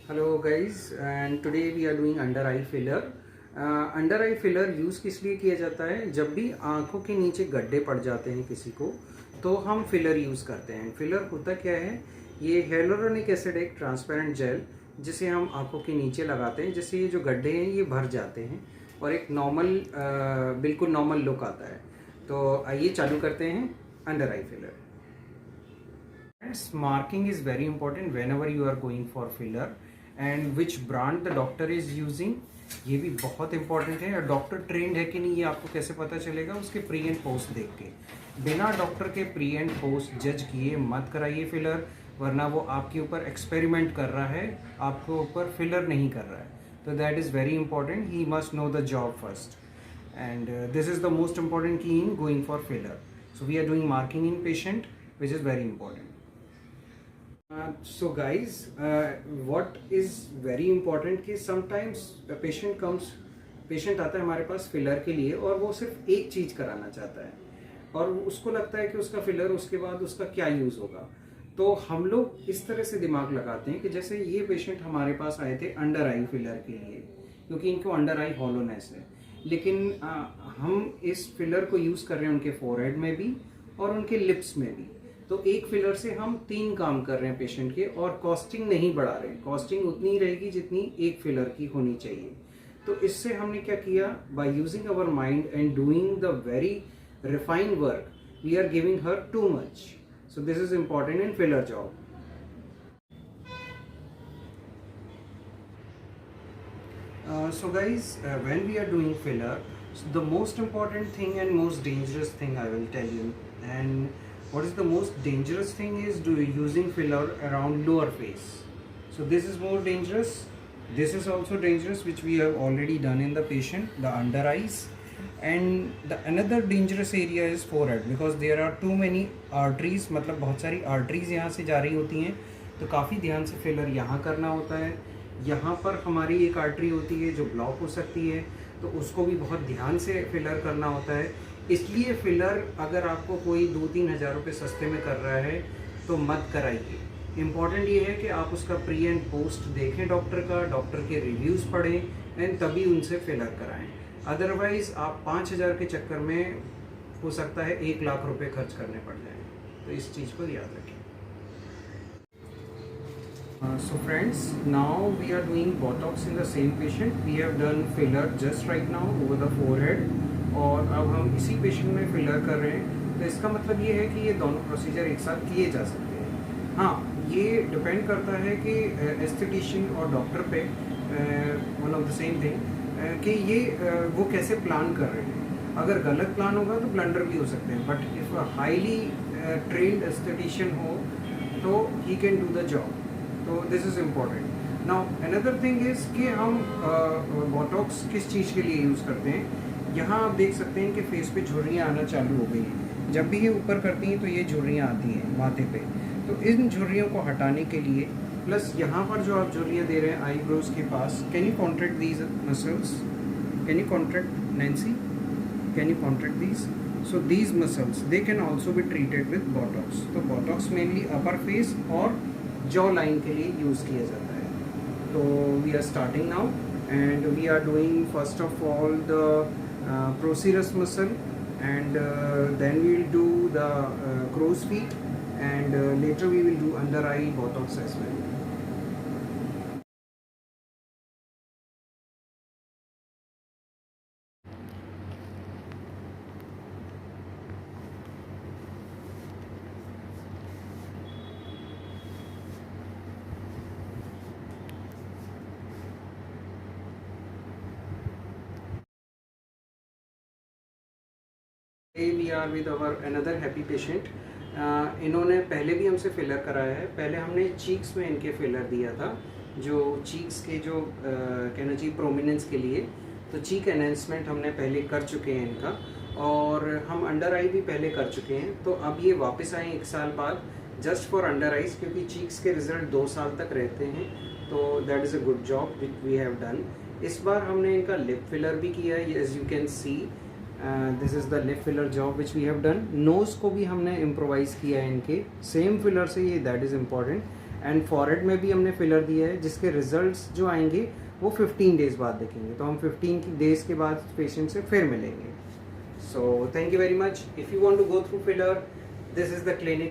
Hello guys and today we are doing under eye filler. Under eye filler use किस लिए किया जाता है? जब भी आंखों के नीचे गड्ढे पड़ जाते हैं किसी को, तो हम फिलर यूज़ करते हैं। फिलर होता क्या है? ये hyaluronic एसिड एक ट्रांसपेरेंट जेल जिसे हम आंखों के नीचे लगाते हैं, जिससे ये जो गड्ढे हैं ये भर जाते हैं और एक नॉर्मल बिल्कुल नॉर्मल लुक आता है। तो आइए चालू करते हैं under eye filler. Marking is very important whenever you are going for filler and which brand the doctor is using, ये भी बहुत इंपॉर्टेंट है। डॉक्टर ट्रेंड है कि नहीं ये आपको कैसे पता चलेगा? उसके प्री एंड पोस्ट देख के। बिना डॉक्टर के प्री एंड पोस्ट जज किए मत कराइए फिलर, वरना वो आपके ऊपर एक्सपेरिमेंट कर रहा है, आपके ऊपर फिलर नहीं कर रहा है। तो that is very important, he must know the job first and this is the most important key in going for filler. So we are doing marking in patient which is very important. So guys, what is very important कि sometimes a patient आता है हमारे पास filler के लिए और वो सिर्फ एक चीज़ कराना चाहता है और उसको लगता है कि उसका फिलर उसके बाद उसका क्या यूज़ होगा। तो हम लोग इस तरह से दिमाग लगाते हैं कि जैसे ये पेशेंट हमारे पास आए थे अंडर आई फिलर के लिए, क्योंकि इनको अंडर आई हॉलोनेस है, लेकिन हम इस फिलर को यूज़ कर रहे हैं उनके फोरहेड में भी और उनके लिप्स में भी। तो एक फिलर से हम 3 काम कर रहे हैं पेशेंट के और कॉस्टिंग नहीं बढ़ा रहे हैं। कॉस्टिंग उतनी ही रहेगी जितनी एक फिलर की होनी चाहिए। तो इससे हमने क्या किया? By using our mind and doing the very refined work, we are giving her too much. So this is important in filler job. So guys, when we are doing filler, so the most important thing and most dangerous thing I will tell you, and what is the most dangerous thing is using filler around lower face. So this is more dangerous. This is also dangerous, which we have already done in the patient, the under eyes. And the another dangerous area is forehead, because there are too many arteries, मतलब बहुत सारी arteries यहाँ से जा रही होती हैं, तो काफ़ी ध्यान से फिलर यहाँ करना होता है। यहाँ पर हमारी एक आर्टरी होती है जो ब्लॉक हो सकती है, तो उसको भी बहुत ध्यान से फिलर करना होता है। इसलिए फिलर अगर आपको कोई 2-3 हज़ार रुपये सस्ते में कर रहा है तो मत कराइए। इम्पॉर्टेंट ये है कि आप उसका प्री एंड पोस्ट देखें डॉक्टर का, डॉक्टर के रिव्यूज़ पढ़ें एंड तभी उनसे फिलर कराएं। अदरवाइज़ आप 5,000 के चक्कर में हो सकता है 1 लाख रुपये खर्च करने पड़ जाएँ। तो इस चीज़ को याद रखें। So friends, now we are doing Botox in the same patient. We have done filler just right now over the forehead, और अब हम इसी पेशेंट में फिलर कर रहे हैं। तो इसका मतलब ये है कि ये दोनों प्रोसीजर एक साथ किए जा सकते हैं। हाँ, ये डिपेंड करता है कि एस्थेटिशियन और डॉक्टर पे, one of the same thing, कि ये वो कैसे प्लान कर रहे हैं। अगर गलत प्लान होगा तो ब्लंडर भी हो सकते हैं, but if highly trained aesthetician हो तो ही कैन डू द जॉब। तो this is important. Now another thing is कि हम बोटॉक्स किस चीज़ के लिए यूज़ करते हैं। यहाँ आप देख सकते हैं कि फेस पे झुर्रियाँ आना चालू हो गई हैं। जब भी ये ऊपर करती हैं तो ये झुर्रियाँ आती हैं माथे पे। तो इन झुर्रियों को हटाने के लिए, प्लस यहाँ पर जो आप झुर्रियाँ दे रहे हैं आईब्रोज के पास, can you contract these muscles? Can you contract nancy? Can you contract these? So these muscles they can also be treated with Botox. तो बोटॉक्स मेनली अपर फेस और जॉ लाइन के लिए यूज़ किया जाता है। तो we are starting now and we are doing first of all the procerus muscle, and then we will do the crow's feet, and later we will do under eye botox as well. We are with our another happy patient. इन्होंने पहले भी हमसे filler कराया है। पहले हमने cheeks में इनके फिलर दिया था, जो चीक्स के जो कहना चाहिए प्रोमिनेंस के लिए। तो चीक एनहेंसमेंट हमने पहले कर चुके हैं इनका, और हम अंडर आई भी पहले कर चुके हैं। तो अब ये वापस आए 1 साल बाद जस्ट फॉर अंडर आइज, क्योंकि चीक्स के रिजल्ट 2 साल तक रहते हैं। तो that is a good job which we have done. इस बार हमने इनका लिप फिलर भी किया है, as you can see. This is the lip filler job which we have done. Nose को भी हमने इम्प्रोवाइज़ किया है इनके सेम फिलर से, ये that is important. And forehead में भी हमने फिलर दिया है, जिसके रिजल्ट्स जो आएंगे वो 15 डेज बाद देखेंगे। तो हम 15 डेज के बाद पेशेंट से फिर मिलेंगे। So thank you very much. If you want to go through filler, this is the clinic.